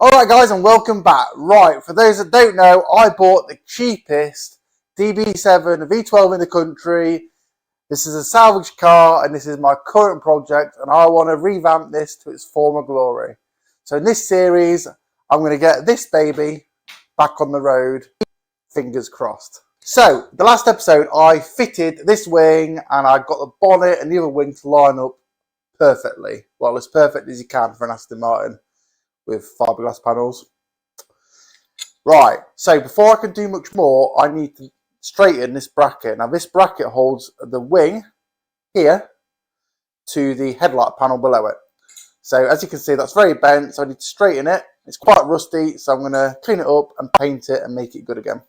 Alright guys, and welcome back. Right, for those that don't know, I bought the cheapest DB7 V12 in the country. This is a salvage car and this is my current project, and I want to revamp this to its former glory. So in this series, I'm going to get this baby back on the road, fingers crossed. So, the last episode I fitted this wing and I got the bonnet and the other wing to line up perfectly. Well, as perfect as you can for an Aston Martin with fiberglass panels. Right, so before I can do much more, I need to straighten this bracket. Now this bracket holds the wing here to the headlight panel below it. So as you can see, that's very bent, so I need to straighten it. It's quite rusty, so I'm going to clean it up and paint it and make it good again.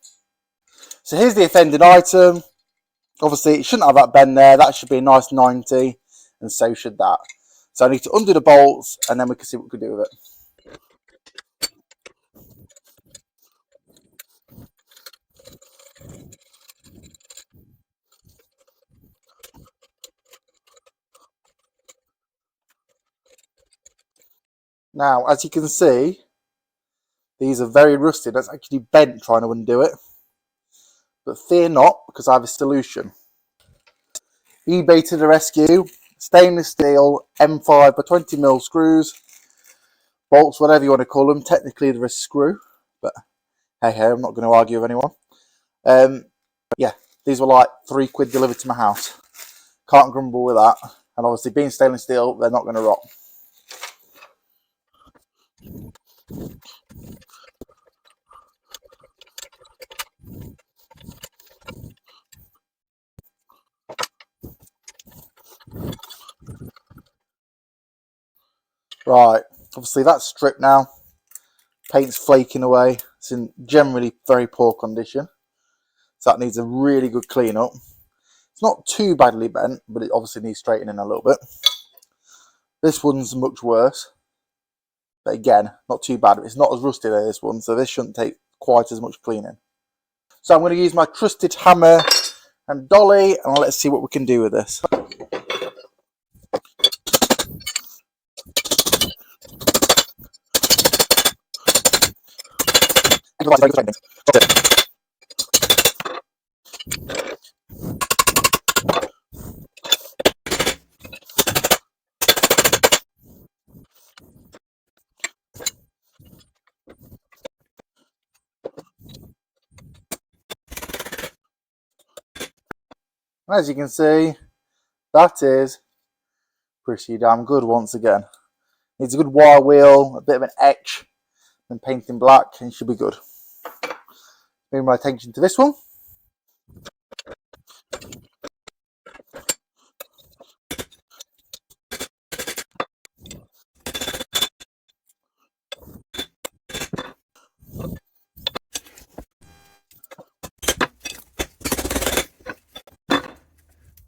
So here's the offended item. Obviously it shouldn't have that bend there, that should be a nice 90, and so should that. So I need to undo the bolts and then we can see what we can do with it. Now, as you can see, these are very rusty. That's actually bent trying to undo it. But fear not, because I have a solution. eBay to the rescue. Stainless steel M5 by 20mm screws. Bolts, whatever you want to call them. Technically they're a screw. But hey, I'm not going to argue with anyone. Yeah, these were like £3 delivered to my house. Can't grumble with that. And obviously being stainless steel, they're not going to rot. Right, obviously that's stripped now. Paint's flaking away. It's in generally very poor condition. So that needs a really good clean up. It's not too badly bent, but it obviously needs straightening a little bit. This one's much worse. But again, not too bad. It's not as rusty as this one, so this shouldn't take quite as much cleaning. So I'm going to use my trusted hammer and dolly, and let's see what we can do with this. As you can see, that is pretty damn good once again. Needs a good wire wheel, a bit of an etch, and painting black, and should be good. Moving my attention to this one.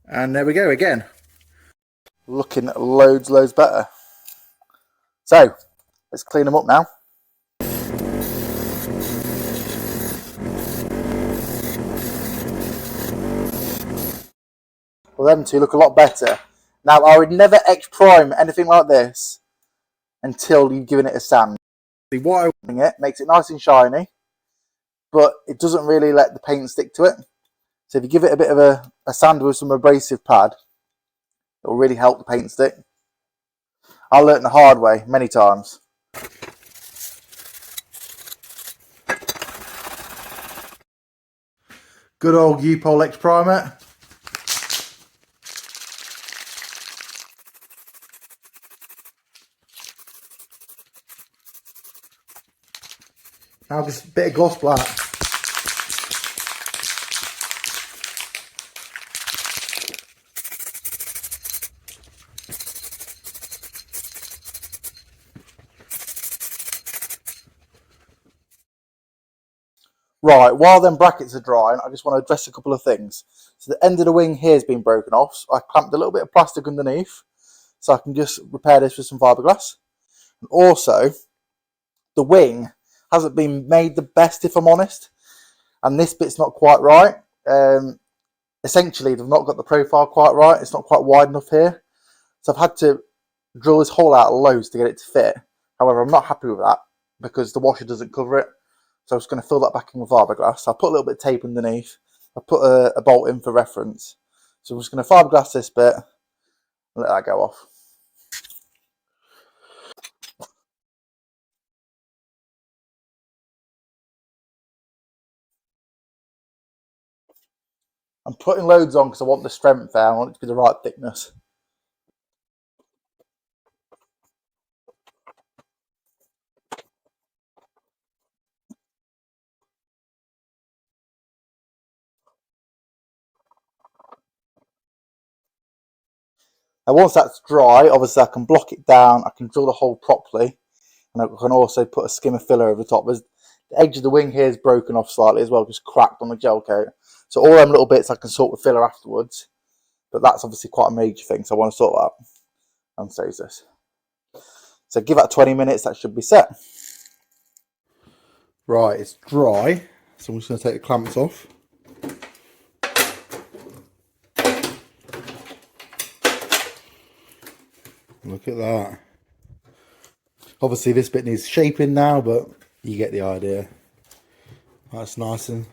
And there we go again. Looking loads better. So, let's clean them up now. Well, them two look a lot better. Now, I would never etch prime anything like this until you've given it a sand. The white it makes it nice and shiny, but it doesn't really let the paint stick to it. So if you give it a bit of a sand with some abrasive pad, it will really help the paint stick. I learnt the hard way many times. Good old U-Pole X primer. Now just a bit of gloss black. Right, while them brackets are drying, I just want to address a couple of things. So the end of the wing here has been broken off. So I clamped a little bit of plastic underneath, so I can just repair this with some fiberglass. And also, the wing hasn't been made the best, if I'm honest. And this bit's not quite right. Essentially, they've not got the profile quite right. It's not quite wide enough here. So I've had to drill this hole out loads to get it to fit. However, I'm not happy with that. because the washer doesn't cover it. So I'm just going to fill that back in with fiberglass. I'll put a little bit of tape underneath. I'll put a bolt in for reference. So I'm just going to fiberglass this bit and let that go off. I'm putting loads on because I want the strength there. I want it to be the right thickness. And once that's dry, obviously I can block it down. I can drill the hole properly. And I can also put a skim of filler over the top. The edge of the wing here is broken off slightly as well, just cracked on the gel coat. So all them little bits I can sort with filler afterwards. But that's obviously quite a major thing, so I want to sort that out. And saves this. So give that 20 minutes, that should be set. Right, it's dry. So I'm just going to take the clamps off. Look at that. Obviously this bit needs shaping now, but you get the idea. That's nice and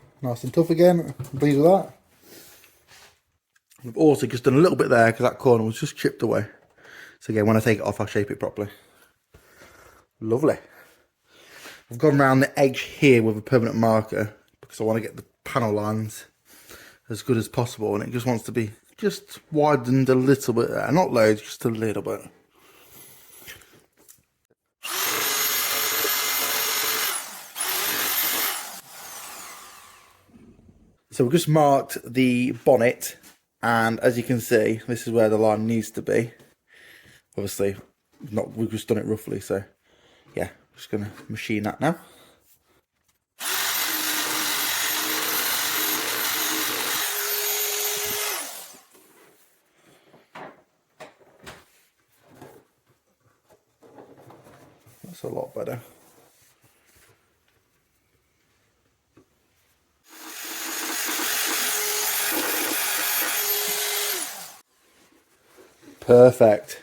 tough again. I'm pleased with that. I've also just done a little bit there because that corner was just chipped away. So again, when I take it off, I'll shape it properly. Lovely. I've gone around the edge here with a permanent marker because I want to get the panel lines as good as possible, and it just wants to be just widened a little bit there. Not loads, just a little bit. So we've just marked the bonnet, and as you can see, this is where the line needs to be. Obviously, we've just done it roughly, so yeah, just going to machine that now. That's a lot better. Perfect.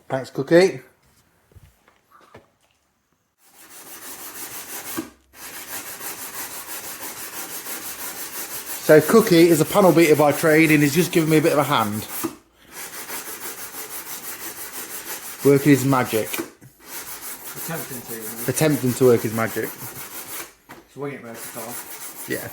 Thanks, Cookie. So Cookie is a panel beater by trade and he's just giving me a bit of a hand. Working his magic. Attempting to work his magic. Swing it versatile. Yeah.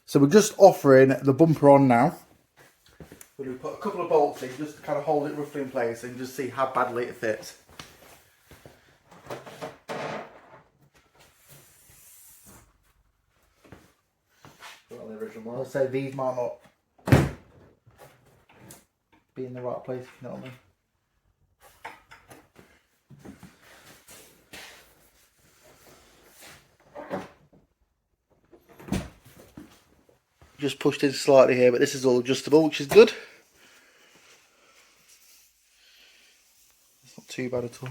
So we're just offering the bumper on now. We're going to put a couple of bolts in just to kind of hold it roughly in place and just see how badly it fits. On the original one. I'll say these might not be in the right place, if you know what I mean. Just pushed in slightly here, but this is all adjustable, which is good. It's not too bad at all.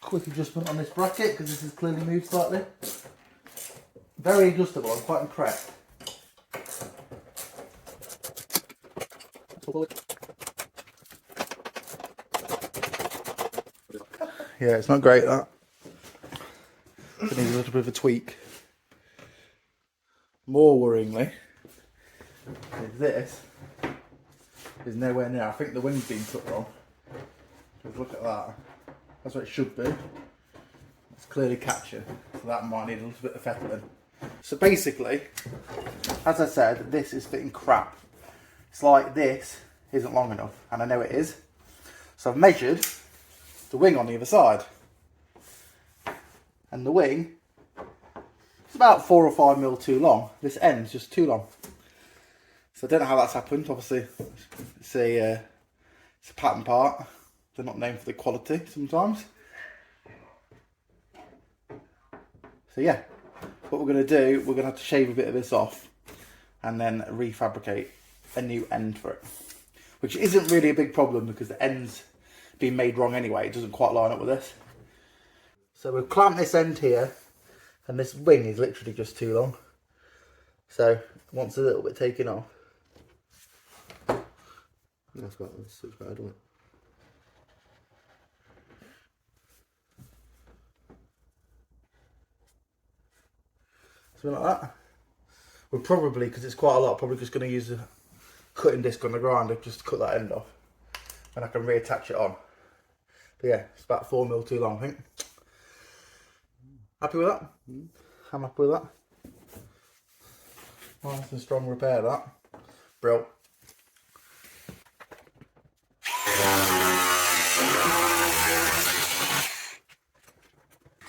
Quick adjustment on this bracket because this has clearly moved slightly. Very adjustable, I'm quite impressed. Yeah, it's not great that. It needs a little bit of a tweak. More worryingly, this is nowhere near. I think the wing's been cut wrong. Just look at that. That's what it should be. It's clearly catching, so that might need a little bit of fettling. So basically, as I said, this is fitting crap. It's like this isn't long enough, and I know it is. So I've measured the wing on the other side, and the wing is about 4 or 5 mil too long. This end's just too long. So I don't know how that's happened. Obviously, it's a pattern part. They're not known for the quality sometimes. So yeah, what we're going to do, we're going to have to shave a bit of this off and then refabricate a new end for it, which isn't really a big problem because the end's been made wrong anyway. It doesn't quite line up with this. So we've clamped this end here And this wing is literally just too long. So it wants a little bit taken off. That's better, that's better, doesn't it? Something like that. We're probably, because it's quite a lot, probably just going to use a cutting disc on the grinder just to cut that end off. And I can reattach it on. But yeah, it's about 4mm too long, I think. Happy with that? I'm happy with that. Nice and strong repair, that. Brill.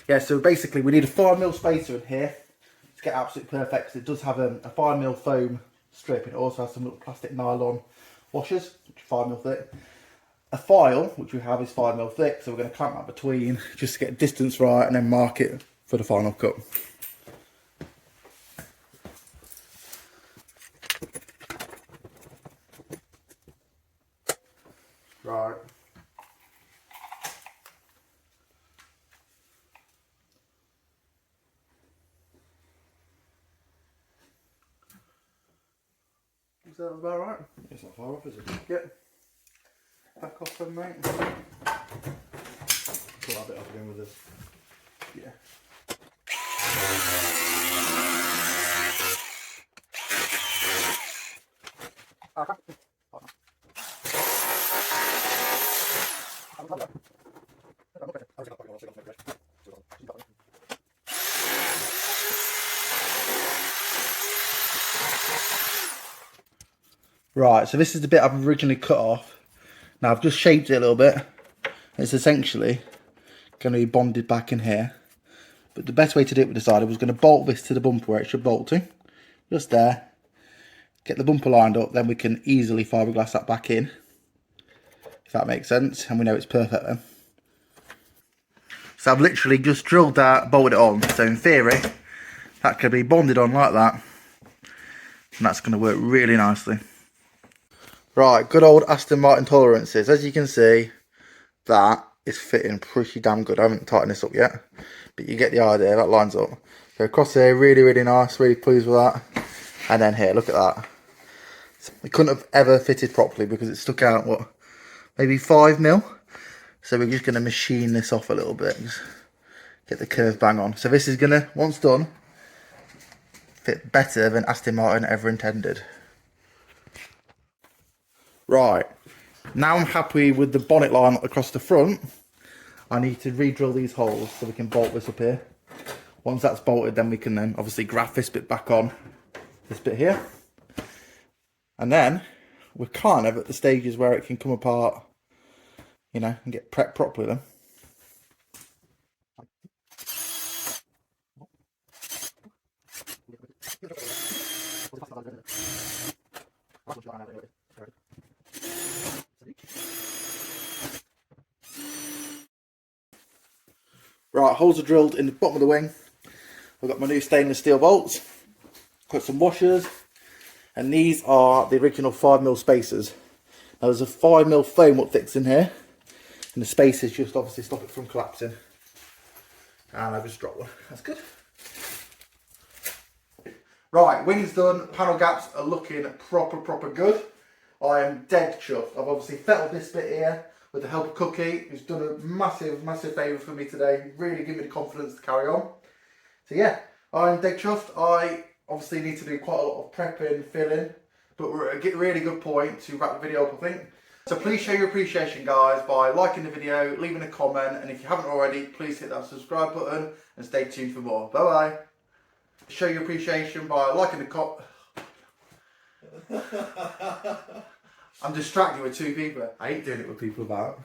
Yeah, so basically we need a 5mm spacer in here to get absolutely perfect, because it does have a 5mm foam strip. It also has some little plastic nylon washers, which are 5mm thick. A file, which we have, is 5mm thick, so we're going to clamp that between just to get distance right and then mark it for the final cut. Right. Is that about right? It's not far off, is it? Yep. Back off then, mate. Put that bit off again with this. Yeah. Right, so this is the bit I've originally cut off. Now I've just shaped it a little bit. It's essentially going to be bonded back in here. But the best way to do it, we decided, was going to bolt this to the bumper where it should bolt to. Just there. Get the bumper lined up, then we can easily fiberglass that back in. If that makes sense, and we know it's perfect then. So I've literally just drilled that, bolted it on. So in theory, that could be bonded on like that. And that's going to work really nicely. Right, good old Aston Martin tolerances. As you can see, that is fitting pretty damn good. I haven't tightened this up yet, but you get the idea. That lines up. So across here, really, really nice. Really pleased with that. And then here, look at that. It couldn't have ever fitted properly because it stuck out, what, maybe 5mm. So we're just going to machine this off a little bit. Just get the curve bang on. So this is going to, once done, fit better than Aston Martin ever intended. Right, now I'm happy with the bonnet line across the front. I need to re-drill these holes so we can bolt this up here. Once that's bolted, then we can then obviously graft this bit back on, this bit here. And then we're kind of at the stages where it can come apart, you know, and get prepped properly then. Right, holes are drilled in the bottom of the wing. I've got my new stainless steel bolts. Got some washers. And these are the original 5mm spacers. Now there's a 5mm foam what fits in here. And the spacers just obviously stop it from collapsing. And I just dropped one. That's good. Right, wing's done. Panel gaps are looking proper good. I am dead chuffed. I've obviously fettled this bit here with the help of Cookie, who's done a massive favour for me today. Really give me the confidence to carry on. So yeah, I'm dead chuffed. I obviously need to do quite a lot of prepping, filling, but we're at a really good point to wrap the video up, I think. So please show your appreciation, guys, by liking the video, leaving a comment, and if you haven't already, please hit that subscribe button and stay tuned for more. Bye bye. Show your appreciation by liking the I'm distracted with two people. I hate doing it with people about.